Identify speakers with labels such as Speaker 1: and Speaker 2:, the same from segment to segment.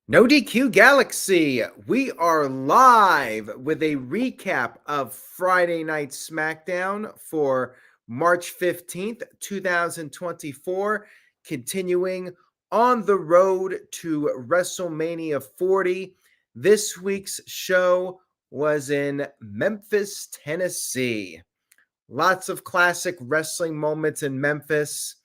Speaker 1: No DQ Galaxy, we are live with a recap of Friday Night Smackdown for March 15th, 2024, continuing on the road to WrestleMania 40. This week's show was in Memphis, Tennessee. Lots of classic wrestling moments in Memphis,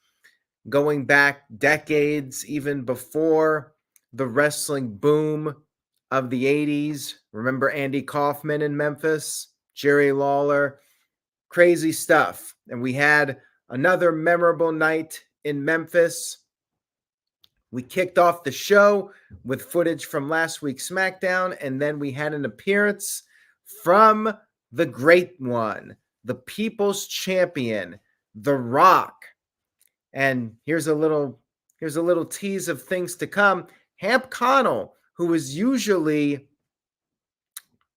Speaker 1: going back decades, even before the wrestling boom of the 80s. Remember Andy Kaufman in Memphis, Jerry Lawler, crazy stuff. And we had another memorable night in Memphis. We kicked off the show with footage from last week's SmackDown, and then we had an appearance from the great one, the People's Champion, The Rock. And here's a little tease of things to come. Hamp Connell, who is usually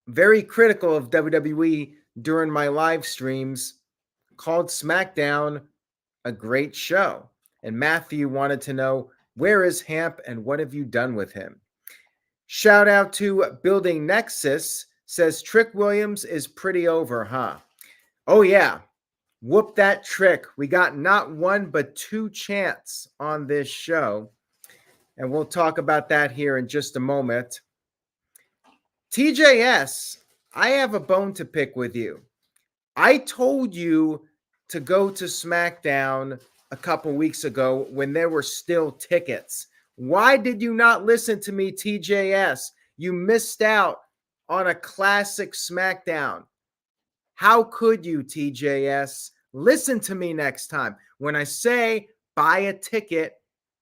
Speaker 1: very critical of WWE during my live streams, called SmackDown a great show. And Matthew wanted to know, where is Hamp and what have you done with him? Shout out to Building Nexus, says Trick Williams is pretty over, huh? Oh yeah. Whoop that trick. We got not one, but two chants on this show. And we'll talk about that here in just a moment. TJS, I have a bone to pick with you. I told you to go to SmackDown a couple weeks ago when there were still tickets. Why did you not listen to me, TJS? You missed out on a classic SmackDown. How could you, TJS? Listen to me next time. When I say buy a ticket,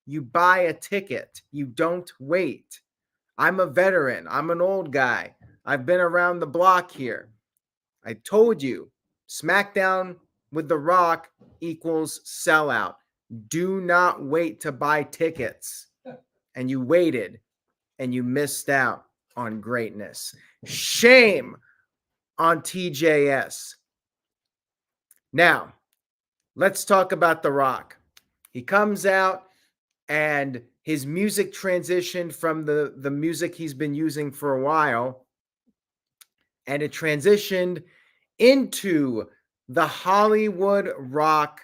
Speaker 1: you buy a ticket. You don't wait. I'm a veteran. I'm an old guy. I've been around the block here. I told you, SmackDown with The Rock equals sellout. Do not wait to buy tickets. And you waited, and you missed out on greatness. Shame on TJS. Now, let's talk about The Rock. He comes out and his music transitioned from the music he's been using for a while, and it transitioned into the Hollywood Rock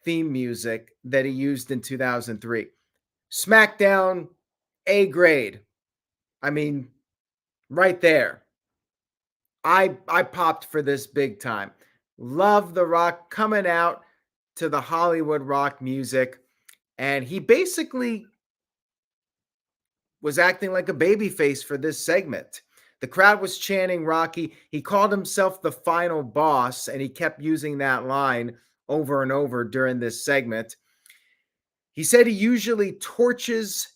Speaker 1: theme music that he used in 2003. SmackDown, A grade. I mean, right there. I popped for this big time. Love The Rock coming out to the Hollywood Rock music. And he basically was acting like a babyface for this segment. The crowd was chanting Rocky. He called himself the final boss, and he kept using that line over and over during this segment. He said he usually torches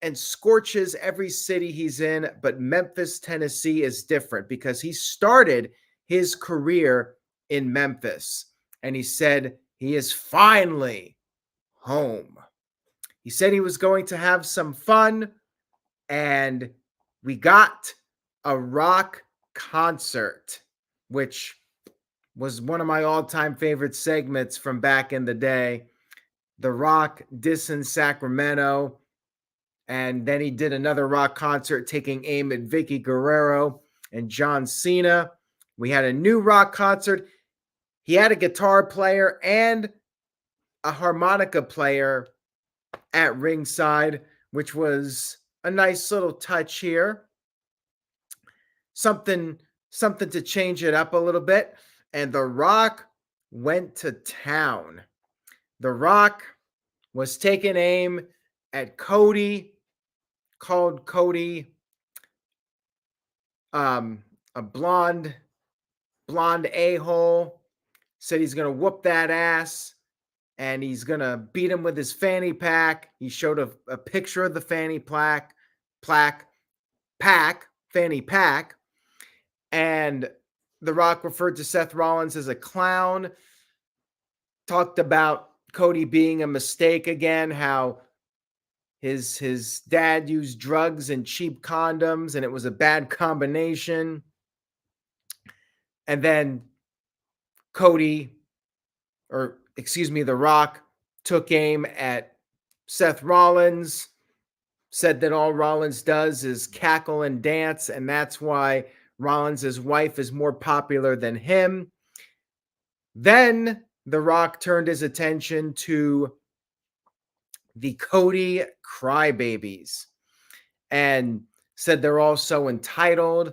Speaker 1: and scorches every city he's in, but Memphis, Tennessee is different because he started his career in Memphis, and he said he is finally home. He said he was going to have some fun, and we got a rock concert, which was one of my all-time favorite segments from back in the day. The Rock dissing Sacramento, and then he did another rock concert taking aim at Vicky Guerrero and John Cena. We had a new rock concert. He had a guitar player and a harmonica player at ringside, which was a nice little touch here. Something to change it up a little bit. And The Rock went to town. The Rock was taking aim at Cody, called Cody a blonde a-hole, said he's going to whoop that ass, and he's going to beat him with his fanny pack. He showed a picture of the fanny fanny pack, and The Rock referred to Seth Rollins as a clown, talked about Cody being a mistake again, how his dad used drugs and cheap condoms, and it was a bad combination. And then The Rock took aim at Seth Rollins, said that all Rollins does is cackle and dance, and that's why Rollins' wife is more popular than him. Then The Rock turned his attention to the Cody crybabies and said they're all so entitled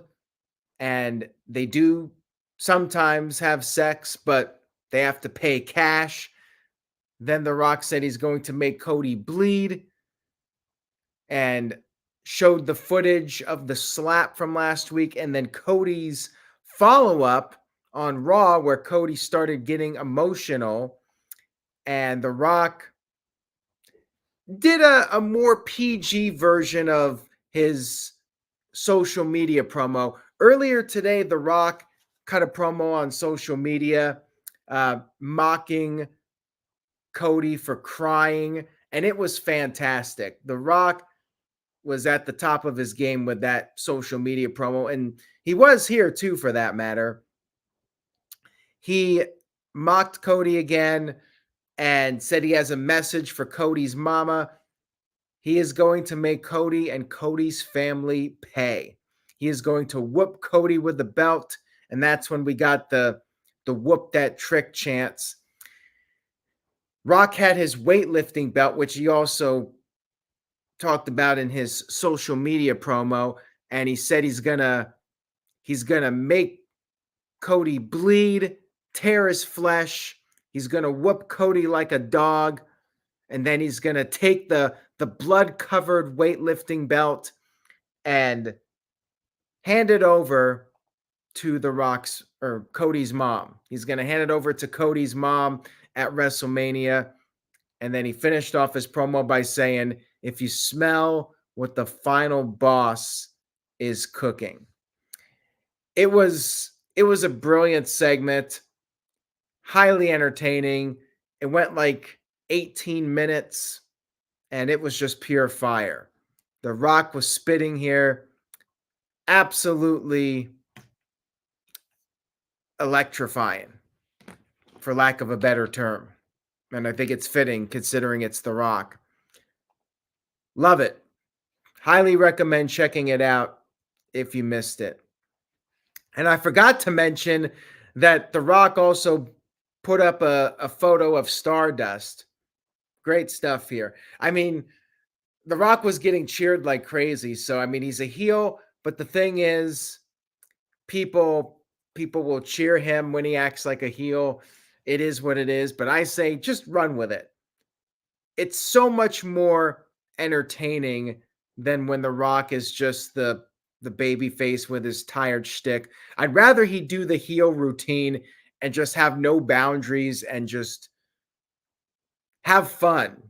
Speaker 1: and they do sometimes have sex, but they have to pay cash. Then The Rock said he's going to make Cody bleed and showed the footage of the slap from last week, and then Cody's follow-up on Raw where Cody started getting emotional, and The Rock did a more PG version of his social media promo. Earlier today, The Rock cut a promo on social media mocking Cody for crying, and it was fantastic. The Rock was at the top of his game with that social media promo, and he was here too, for that matter. He mocked Cody again and said he has a message for Cody's mama. He is going to make Cody and Cody's family pay. He is going to whoop Cody with the belt, and that's when we got the whoop that trick chants. Rock had his weightlifting belt, which he also talked about in his social media promo, and he said he's gonna make Cody bleed, tear his flesh. He's gonna whoop Cody like a dog, and then he's gonna take the blood-covered weightlifting belt and hand it over to The Rock's or Cody's mom. He's gonna hand it over to Cody's mom at WrestleMania. And then he finished off his promo by saying, if you smell what the final boss is cooking. It was a brilliant segment, highly entertaining. It went like 18 minutes, and it was just pure fire. The Rock was spitting here. Absolutely electrifying, for lack of a better term. And I think it's fitting considering it's The Rock. Love it. Highly recommend checking it out if you missed it. And I forgot to mention that The Rock also put up a photo of Stardust. Great stuff here. I mean, The Rock was getting cheered like crazy. So, I mean, he's a heel, but the thing is, people will cheer him when he acts like a heel. It is what it is, but I say just run with it. It's so much more entertaining than when The Rock is just the baby face with his tired shtick. I'd rather he do the heel routine and just have no boundaries and just have fun.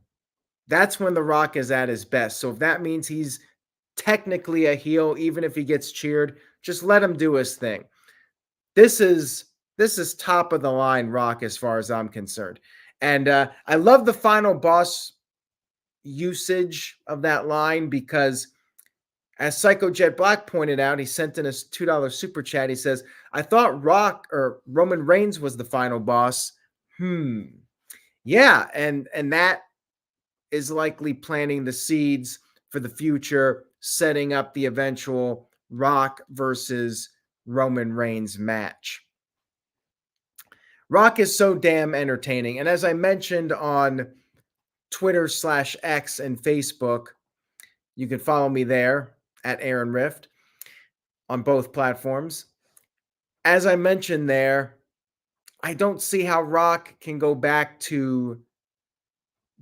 Speaker 1: That's when The Rock is at his best. So if that means he's technically a heel, even if he gets cheered, just let him do his thing. This is top of the line Rock as far as I'm concerned. And I love the final boss usage of that line because, as Psycho Jet Black pointed out, he sent in a $2 super chat. He says, I thought Rock or Roman Reigns was the final boss. Yeah, and that is likely planting the seeds for the future, setting up the eventual Rock versus Roman Reigns match. Rock is so damn entertaining. And as I mentioned on Twitter/X and Facebook, you can follow me there at Aaron Rift on both platforms. As I mentioned there, I don't see how Rock can go back to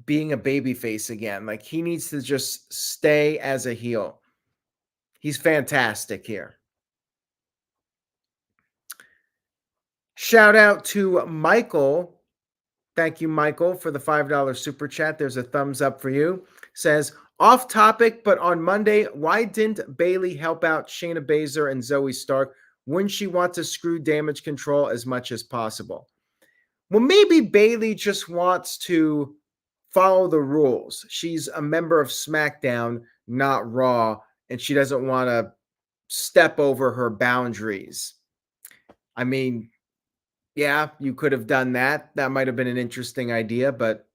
Speaker 1: being a babyface again. Like, he needs to just stay as a heel. He's fantastic here. Shout out to Michael. Thank you, Michael, for the $5 super chat. There's a thumbs up for you. Says, off topic, but on Monday, why didn't Bayley help out Shayna Baszler and Zoe Stark? Wouldn't she want to screw Damage Control as much as possible? Well, maybe Bayley just wants to follow the rules. She's a member of SmackDown, not Raw, and she doesn't want to step over her boundaries. I mean, yeah, you could have done that. That might have been an interesting idea, but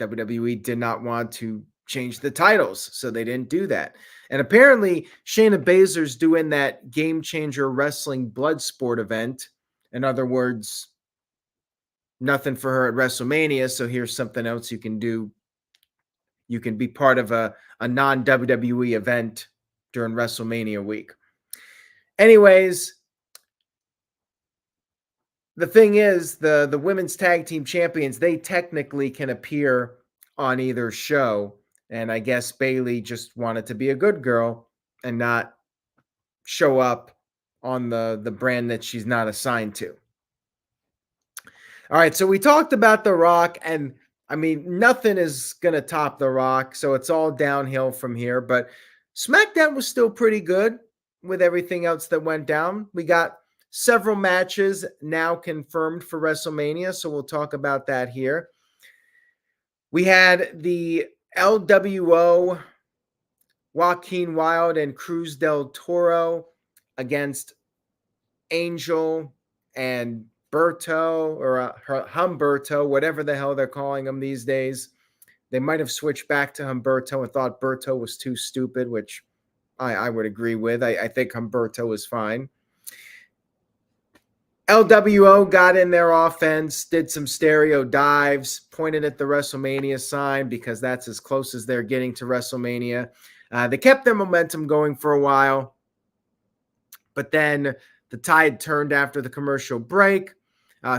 Speaker 1: WWE did not want to change the titles. So they didn't do that. And apparently Shayna Baszler's doing that Game Changer Wrestling Bloodsport event. In other words, nothing for her at WrestleMania. So here's something else you can do. You can be part of a non-WWE event during WrestleMania week. Anyways, the thing is, the women's tag team champions, they technically can appear on either show. And I guess Bayley just wanted to be a good girl and not show up on the brand that she's not assigned to. All right, so we talked about The Rock, and I mean, nothing is going to top The Rock, so it's all downhill from here. But SmackDown was still pretty good with everything else that went down. We got several matches now confirmed for WrestleMania, so we'll talk about that here. We had the LWO, Joaquin Wilde and Cruz del Toro against Angel and Berto, or Humberto, whatever the hell they're calling him these days. They might have switched back to Humberto and thought Berto was too stupid, which I would agree with. I think Humberto was fine. LWO got in their offense, did some stereo dives, pointed at the WrestleMania sign because that's as close as they're getting to WrestleMania. They kept their momentum going for a while, but then the tide turned after the commercial break.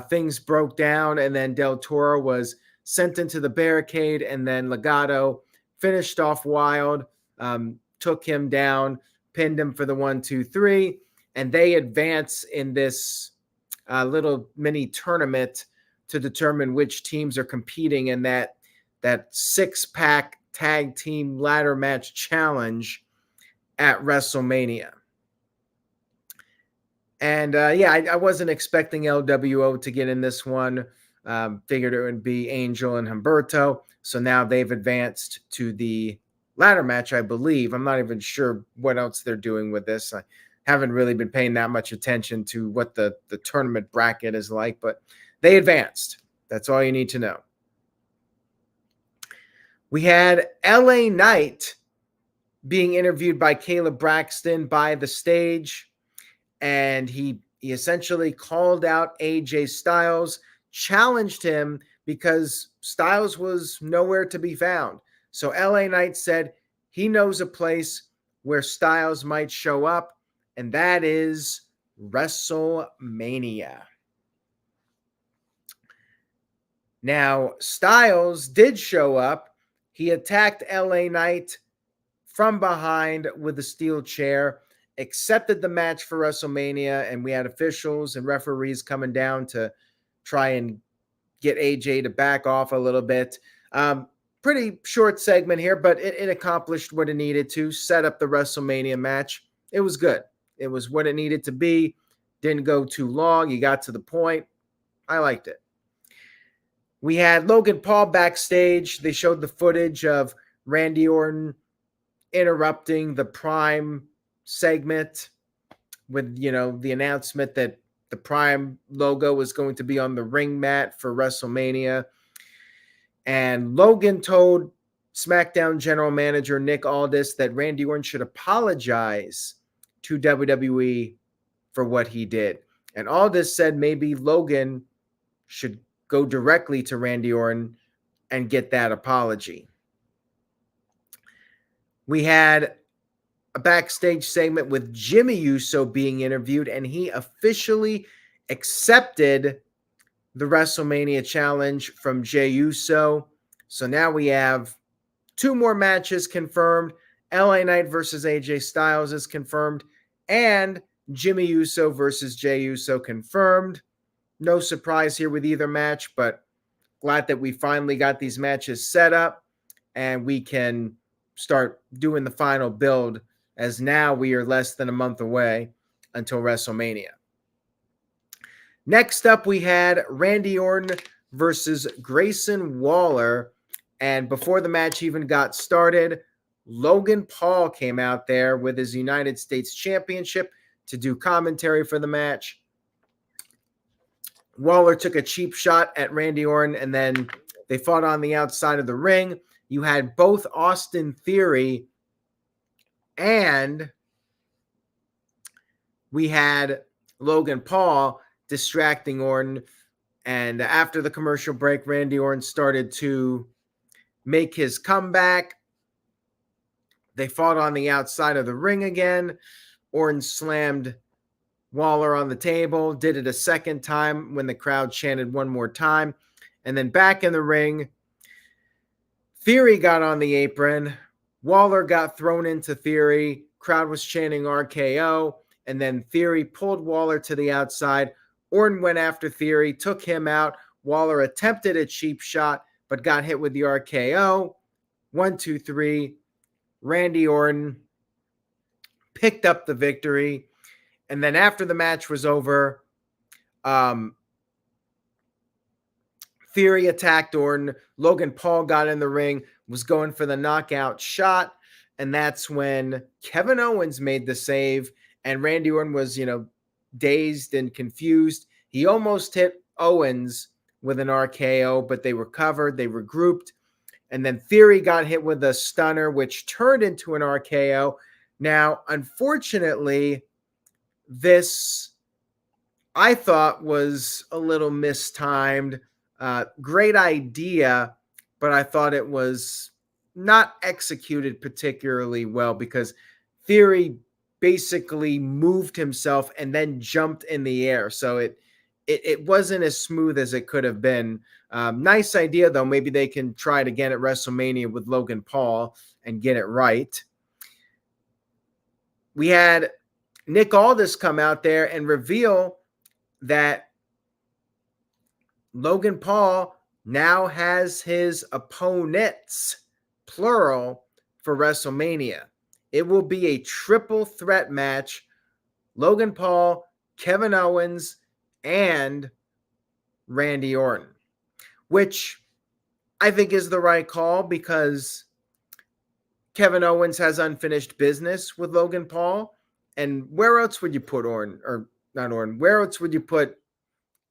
Speaker 1: Things broke down, and then Del Toro was sent into the barricade, and then Legado finished off Wild, took him down, pinned him for the 1-2-3, and they advance in this little mini tournament to determine which teams are competing in that six-pack tag team ladder match challenge at WrestleMania. And I wasn't expecting LWO to get in this one. Figured it would be Angel and Humberto. So now they've advanced to the ladder match, I believe. I'm not even sure what else they're doing with this. I haven't really been paying that much attention to what the tournament bracket is like, but they advanced. That's all you need to know. We had LA Knight being interviewed by Caleb Braxton by the stage, and he essentially called out AJ Styles, challenged him because Styles was nowhere to be found. So LA Knight said he knows a place where Styles might show up, and that is WrestleMania. Now, Styles did show up. He attacked LA Knight from behind with a steel chair, accepted the match for WrestleMania, and we had officials and referees coming down to try and get AJ to back off a little bit. Pretty short segment here, but it accomplished what it needed to, set up the WrestleMania match. It was good. It was what it needed to be. Didn't go too long. You got to the point. I liked it. We had Logan Paul backstage. They showed the footage of Randy Orton interrupting the Prime segment with, the announcement that the Prime logo was going to be on the ring mat for WrestleMania. And Logan told SmackDown general manager Nick Aldis that Randy Orton should apologize to WWE for what he did. And Aldis said maybe Logan should go directly to Randy Orton and get that apology. We had a backstage segment with Jimmy Uso being interviewed, and he officially accepted the WrestleMania challenge from Jey Uso. So now we have 2 more matches confirmed. LA Knight versus AJ Styles is confirmed, and Jimmy Uso versus Jey Uso confirmed. No surprise here with either match, but glad that we finally got these matches set up and we can start doing the final build, as now we are less than a month away until WrestleMania. Next up, we had Randy Orton versus Grayson Waller. And before the match even got started, Logan Paul came out there with his United States Championship to do commentary for the match. Waller took a cheap shot at Randy Orton, and then they fought on the outside of the ring. you had both Austin Theory and we had Logan Paul distracting Orton. And after the commercial break, Randy Orton started to make his comeback. They fought on the outside of the ring again. Orton slammed Waller on the table, did it a second time when the crowd chanted one more time. And then back in the ring, Theory got on the apron. Waller got thrown into Theory. Crowd was chanting RKO. And then Theory pulled Waller to the outside. Orton went after Theory, took him out. Waller attempted a cheap shot, but got hit with the RKO. 1, 2, 3. Randy Orton picked up the victory. And then after the match was over, Theory attacked Orton. Logan Paul got in the ring, was going for the knockout shot. And that's when Kevin Owens made the save. And Randy Orton was, dazed and confused. He almost hit Owens with an RKO, but they recovered. They regrouped. And then Theory got hit with a stunner, which turned into an RKO. Now, unfortunately, this I thought was a little mistimed. Great idea, but I thought it was not executed particularly well because Theory basically moved himself and then jumped in the air. So it wasn't as smooth as it could have been. Nice idea, though. Maybe they can try it again at WrestleMania with Logan Paul and get it right. We had Nick Aldis come out there and reveal that Logan Paul now has his opponents, plural, for WrestleMania. It will be a triple threat match. Logan Paul, Kevin Owens, and Randy Orton, which I think is the right call because Kevin Owens has unfinished business with Logan Paul. And where else would you put Orton? Or not Orton. Where else would you put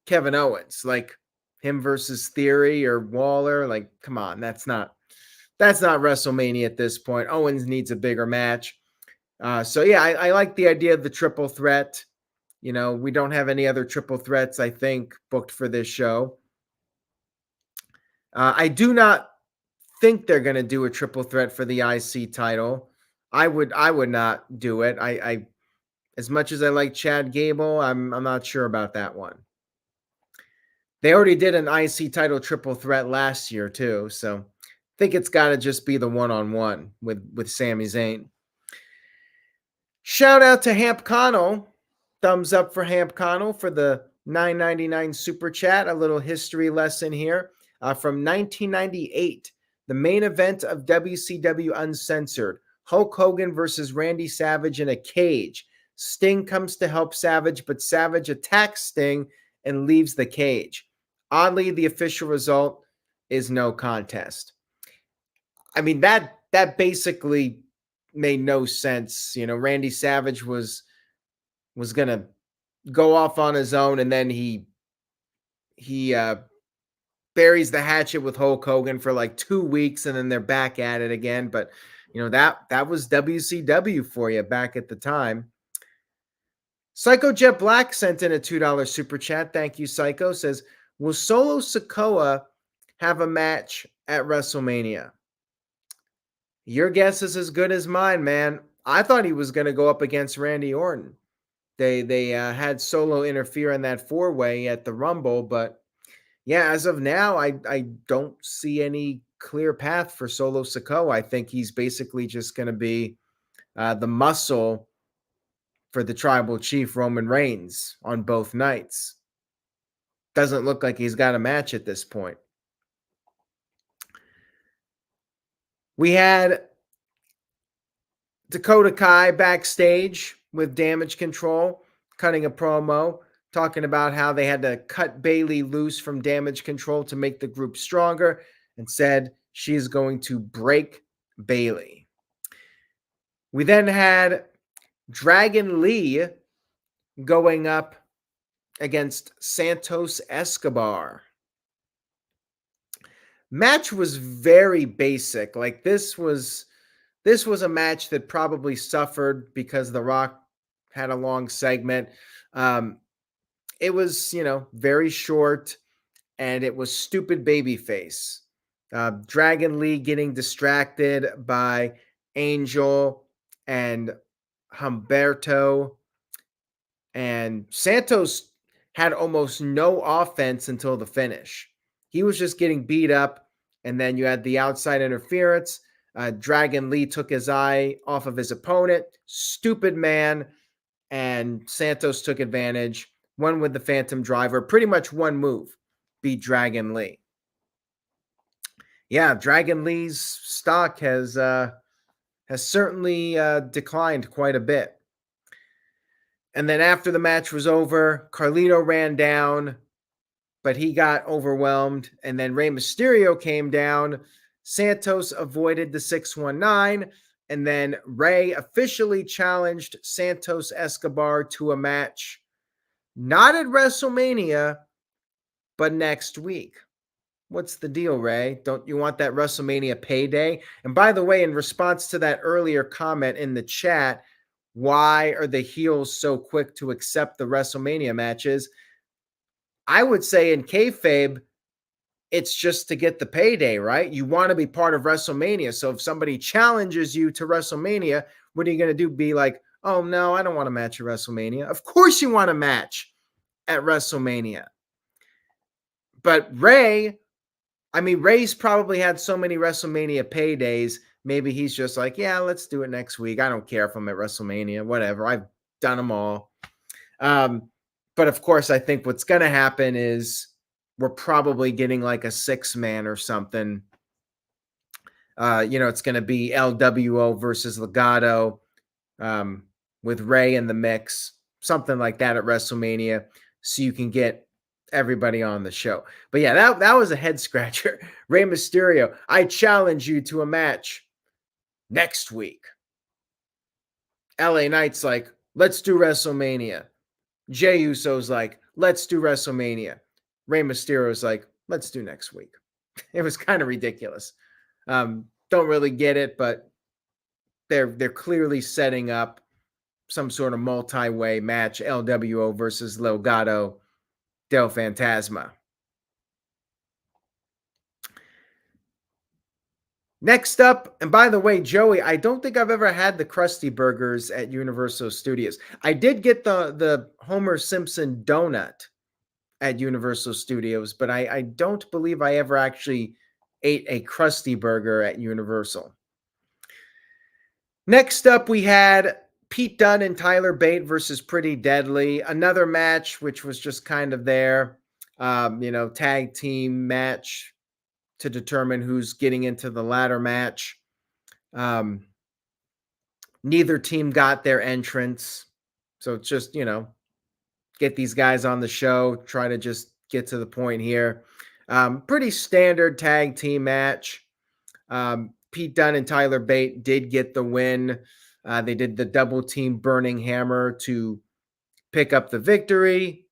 Speaker 1: Kevin Owens? Like him versus Theory or Waller? Like, come on. That's not WrestleMania at this point. Owens needs a bigger match. So, yeah, I like the idea of the triple threat. We don't have any other triple threats, I think, booked for this show. I do not think they're going to do a triple threat for the IC title. I would not do it. I as much as I like Chad Gable, I'm not sure about that one. They already did an IC title triple threat last year too, so I think it's got to just be the one-on-one with Sami Zayn. Shout out to Hamp Connell. Thumbs up for Hamp Connell for the $9.99 super chat. A little history lesson here. From 1998, the main event of WCW Uncensored, Hulk Hogan versus Randy Savage in a cage. Sting comes to help Savage, but Savage attacks Sting and leaves the cage. Oddly, the official result is no contest. I mean, that basically made no sense. Randy Savage was going to go off on his own, and then he buries the hatchet with Hulk Hogan for like 2 weeks, and then they're back at it again. But, that was WCW for you back at the time. Psycho Jet Black sent in a $2 super chat. Thank you, Psycho. Says, will Solo Sikoa have a match at WrestleMania? Your guess is as good as mine, man. I thought he was going to go up against Randy Orton. They had Solo interfere in that 4-way at the Rumble, but yeah, as of now, I don't see any clear path for Solo Sikoa. I think he's basically just going to be the muscle for the tribal chief Roman Reigns on both nights. Doesn't look like he's got a match at this point. We had Dakota Kai backstage with Damage Control, cutting a promo, talking about how they had to cut Bayley loose from Damage Control to make the group stronger, and said she is going to break Bayley. We then had Dragon Lee going up against Santos Escobar. Match was very basic. Like this was a match that probably suffered because The Rock had a long segment. Um, it was, very short, and it was stupid babyface. Dragon Lee getting distracted by Angel and Humberto, and Santos had almost no offense until the finish. He was just getting beat up, and then you had the outside interference. Dragon Lee took his eye off of his opponent. Stupid man. And Santos took advantage. Won with the Phantom Driver. Pretty much one move. Beat Dragon Lee. Yeah, Dragon Lee's stock has certainly declined quite a bit. And then after the match was over, Carlito ran down, but he got overwhelmed. And then Rey Mysterio came down. Santos avoided the 619. And then Rey officially challenged Santos Escobar to a match, not at WrestleMania, but next week. What's the deal, Rey? Don't you want that WrestleMania payday? And by the way, in response to that earlier comment in the chat, why are the heels so quick to accept the WrestleMania matches? I would say in kayfabe, it's just to get the payday, right? You want to be part of WrestleMania. So if somebody challenges you to WrestleMania, what are you going to do? Be like, oh, no, I don't want to match at WrestleMania. Of course you want to match at WrestleMania. But Rey's probably had so many WrestleMania paydays. Maybe he's just like, yeah, let's do it next week. I don't care if I'm at WrestleMania, whatever. I've done them all. But of course, I think what's going to happen is we're probably getting like a 6-man or something. It's going to be LWO versus Legado with Rey in the mix, something like that at WrestleMania, so you can get everybody on the show. But yeah, that was a head scratcher. Rey Mysterio, I challenge you to a match next week. LA Knight's like, let's do WrestleMania. Jey Uso's like, let's do WrestleMania. Rey Mysterio's like, let's do next week. It was kind of ridiculous. Don't really get it, but they're clearly setting up some sort of multi-way match, LWO versus Legado del Fantasma. Next up, and by the way, Joey, I don't think I've ever had the Krusty Burgers at Universal Studios. I did get the Homer Simpson donut at Universal Studios, but I don't believe I ever actually ate a Krusty Burger at Universal. Next up, we had Pete Dunne and Tyler Bate versus Pretty Deadly. Another match, which was just kind of there, tag team match to determine who's getting into the ladder match. Neither team got their entrance. So it's just, get these guys on the show, try to just get to the point here. Pretty standard tag team match. Pete Dunne and Tyler Bate did get the win. They did the double team burning hammer to pick up the victory.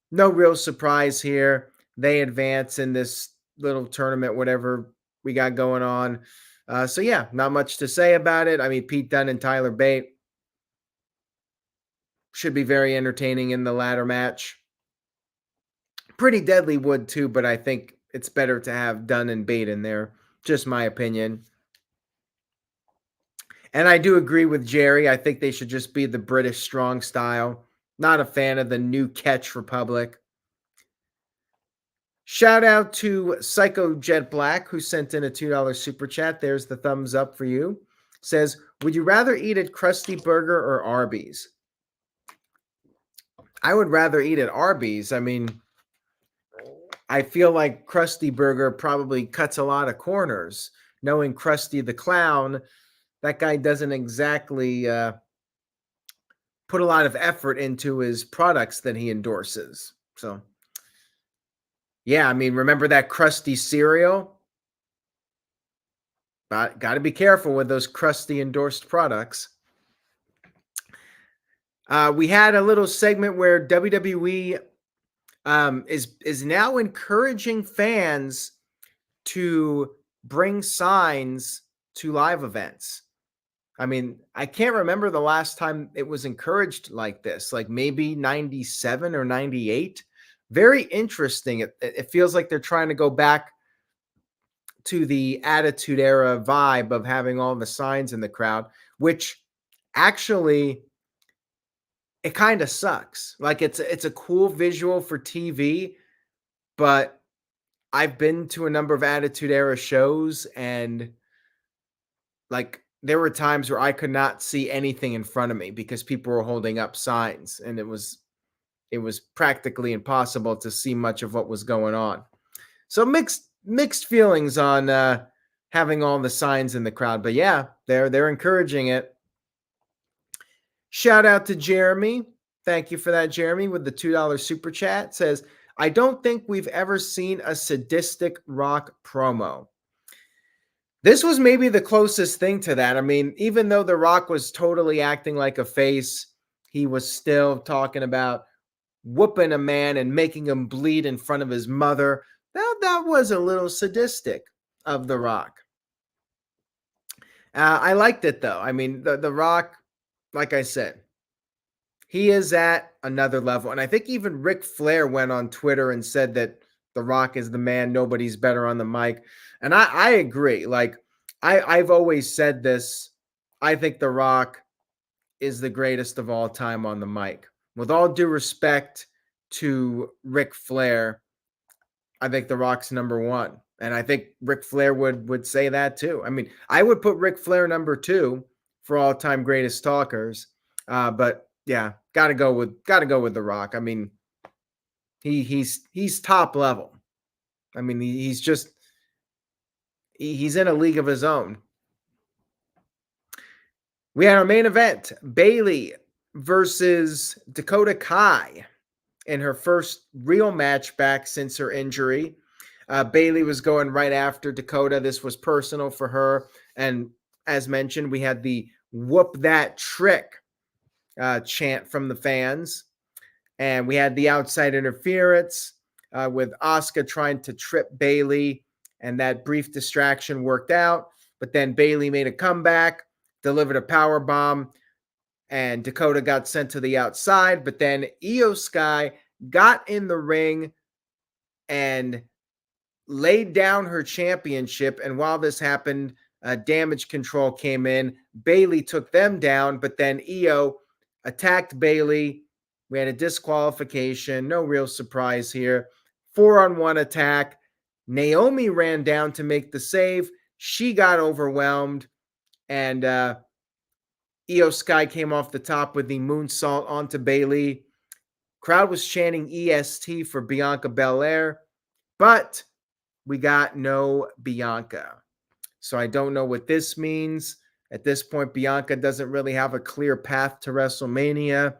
Speaker 1: No real surprise here. They advance in this little tournament, whatever we got going on. So yeah, not much to say about it. I mean, Pete Dunne and Tyler Bate should be very entertaining in the ladder match. Pretty Deadly would too, but I think it's better to have Dunne and Bate in there. Just my opinion. And I do agree with Jerry. I think they should just be the British strong style. Not a fan of the new Catch Republic. Shout out to Psycho Jet Black, who sent in a $2 super chat. There's the thumbs up for you. Says, would you rather eat at Krusty Burger or Arby's? I would rather eat at Arby's. I mean, I feel like Krusty Burger probably cuts a lot of corners. Knowing Krusty the Clown, that guy doesn't exactly put a lot of effort into his products that he endorses. So, yeah, I mean, remember that Krusty cereal? But got to be careful with those Krusty endorsed products. We had a little segment where WWE is now encouraging fans to bring signs to live events. I mean, I can't remember the last time it was encouraged like this, like maybe 97 or 98. Very interesting. It feels like they're trying to go back to the Attitude Era vibe of having all the signs in the crowd, which actually it kind of sucks. Like it's a cool visual for TV, but I've been to a number of Attitude Era shows, and like there were times where I could not see anything in front of me because people were holding up signs, and it was practically impossible to see much of what was going on. So mixed feelings on having all the signs in the crowd, but yeah, they're encouraging it. Shout out to Jeremy. Thank you for that, Jeremy, with the $2 super chat. Says, I don't think we've ever seen a sadistic Rock promo. This was maybe the closest thing to that. I mean, even though The Rock was totally acting like a face, he was still talking about whooping a man and making him bleed in front of his mother. That was a little sadistic of The Rock. I liked it, though. I mean, the Rock, like I said, he is at another level. And I think even Ric Flair went on Twitter and said that The Rock is the man. Nobody's better on the mic. And I agree. Like, I've always said this. I think The Rock is the greatest of all time on the mic. With all due respect to Ric Flair, I think The Rock's number one. And I think Ric Flair would say that too. I mean, I would put Ric Flair number two for all-time greatest talkers. But yeah, gotta go with The Rock. I mean, he's top level. I mean, he's in a league of his own. We had our main event, Bayley versus Dakota Kai in her first real match back since her injury. Bayley was going right after Dakota. This was personal for her. And as mentioned, we had the whoop that trick chant from the fans. And we had the outside interference with Asuka trying to trip Bayley. And that brief distraction worked out. But then Bayley made a comeback, delivered a power bomb, and Dakota got sent to the outside. But then Io Sky got in the ring and laid down her championship. And while this happened, Damage Control came in. Bayley took them down, but then Io attacked Bayley. We had a disqualification. No real surprise here. 4-on-1 attack. Naomi ran down to make the save. She got overwhelmed, and Io Sky came off the top with the moonsault onto Bayley. Crowd was chanting EST for Bianca Belair, but we got no Bianca. So I don't know what this means. At this point, Bianca doesn't really have a clear path to WrestleMania.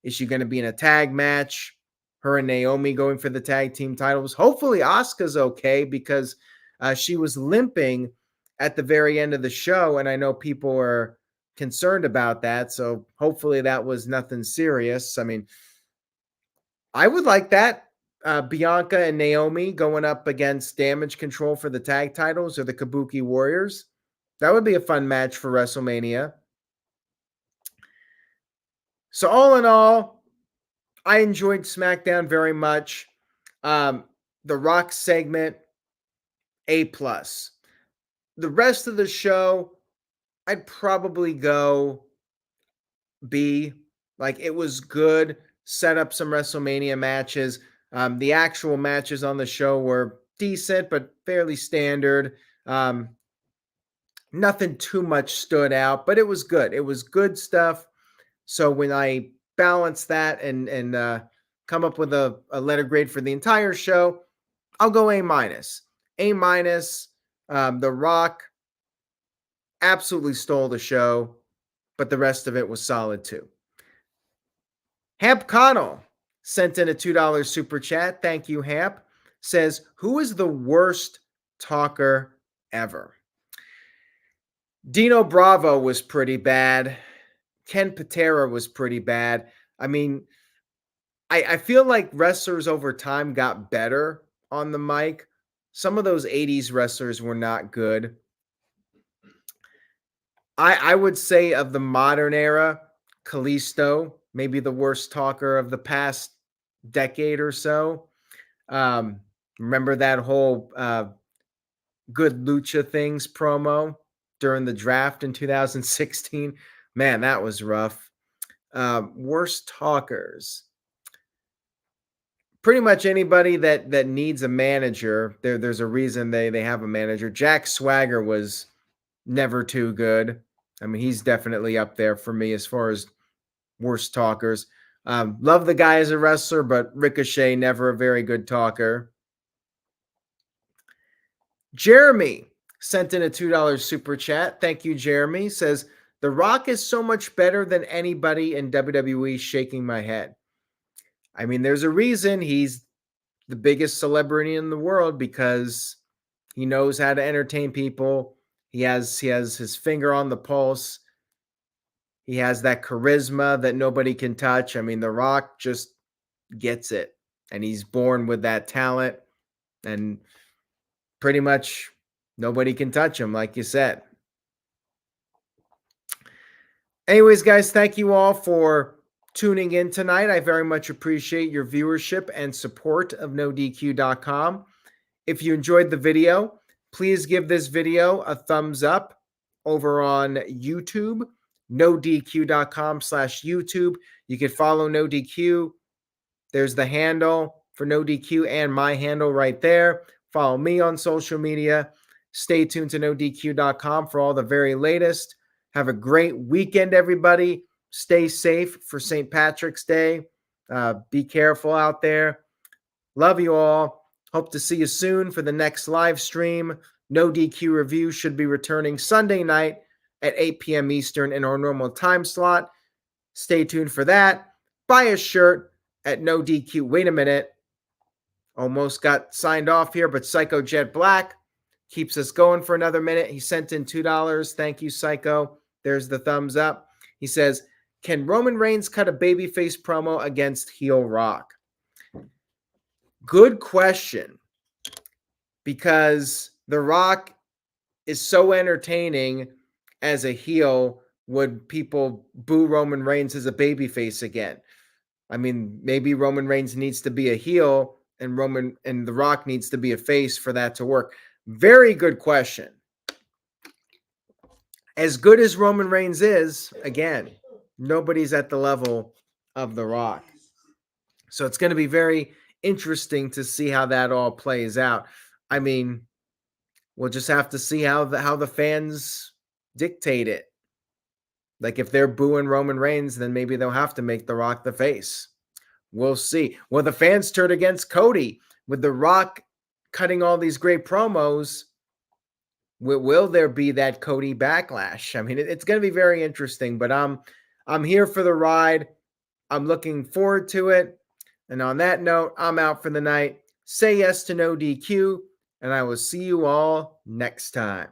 Speaker 1: Is she going to be in a tag match? Her and Naomi going for the tag team titles. Hopefully Asuka's okay, because she was limping at the very end of the show, and I know people are concerned about that. So hopefully that was nothing serious. I mean, I would like that. Bianca and Naomi going up against Damage Control for the tag titles, or the Kabuki Warriors. That would be a fun match for WrestleMania. So all in all, I enjoyed SmackDown very much. The Rock segment, A+. The rest of the show, I'd probably go B. Like, it was good. Set up some WrestleMania matches. The actual matches on the show were decent, but fairly standard. Nothing too much stood out, but it was good. It was good stuff. So when I balance that and come up with a letter grade for the entire show, I'll go A-. A-. The Rock absolutely stole the show, but the rest of it was solid too. Hamp Connell sent in a $2 super chat. Thank you, Hamp. Says, who is the worst talker ever? Dino Bravo was pretty bad. Ken Patera was pretty bad. I mean, I feel like wrestlers over time got better on the mic. some of those 80s wrestlers were not good. I would say of the modern era, Kalisto, maybe the worst talker of the past decade or so. Remember that whole Good Lucha Things promo during the draft in 2016? Man, that was rough. Worst talkers. Pretty much anybody that needs a manager. There's a reason they have a manager. Jack Swagger was never too good. I mean, he's definitely up there for me as far as worst talkers. Love the guy as a wrestler, but Ricochet, never a very good talker. Jeremy sent in a $2 super chat. Thank you, Jeremy. Says, The Rock is so much better than anybody in WWE, shaking my head. I mean, there's a reason he's the biggest celebrity in the world, because he knows how to entertain people. He has his finger on the pulse. He has that charisma that nobody can touch. I mean, The Rock just gets it, and he's born with that talent, and pretty much nobody can touch him, like you said. Anyways, guys, thank you all for tuning in tonight. I very much appreciate your viewership and support of NoDQ.com. If you enjoyed the video, please give this video a thumbs up over on YouTube, NoDQ.com/YouTube. You can follow NoDQ. There's the handle for NoDQ and my handle right there. Follow me on social media. Stay tuned to NoDQ.com for all the very latest. Have a great weekend, everybody. Stay safe for St. Patrick's Day. Be careful out there. Love you all. Hope to see you soon for the next live stream. No DQ Review should be returning Sunday night at 8 p.m. Eastern in our normal time slot. Stay tuned for that. Buy a shirt at No DQ. Wait a minute. Almost got signed off here, but Psycho Jet Black keeps us going for another minute. He sent in $2. Thank you, Psycho. There's the thumbs up. He says, can Roman Reigns cut a babyface promo against heel Rock? Good question, because The Rock is so entertaining as a heel. Would people boo Roman Reigns as a babyface again? I mean, maybe Roman Reigns needs to be a heel and The Rock needs to be a face for that to work. Very good question. As good as Roman Reigns is, again, nobody's at the level of The Rock. So it's going to be very interesting to see how that all plays out. I mean, we'll just have to see how the fans dictate it. Like, if they're booing Roman Reigns, then maybe they'll have to make The Rock the face. We'll see. Well, the fans turned against Cody with The Rock cutting all these great promos. Will there be that Cody backlash? I mean, it's going to be very interesting, but I'm here for the ride. I'm looking forward to it. And on that note, I'm out for the night. Say yes to No DQ, and I will see you all next time.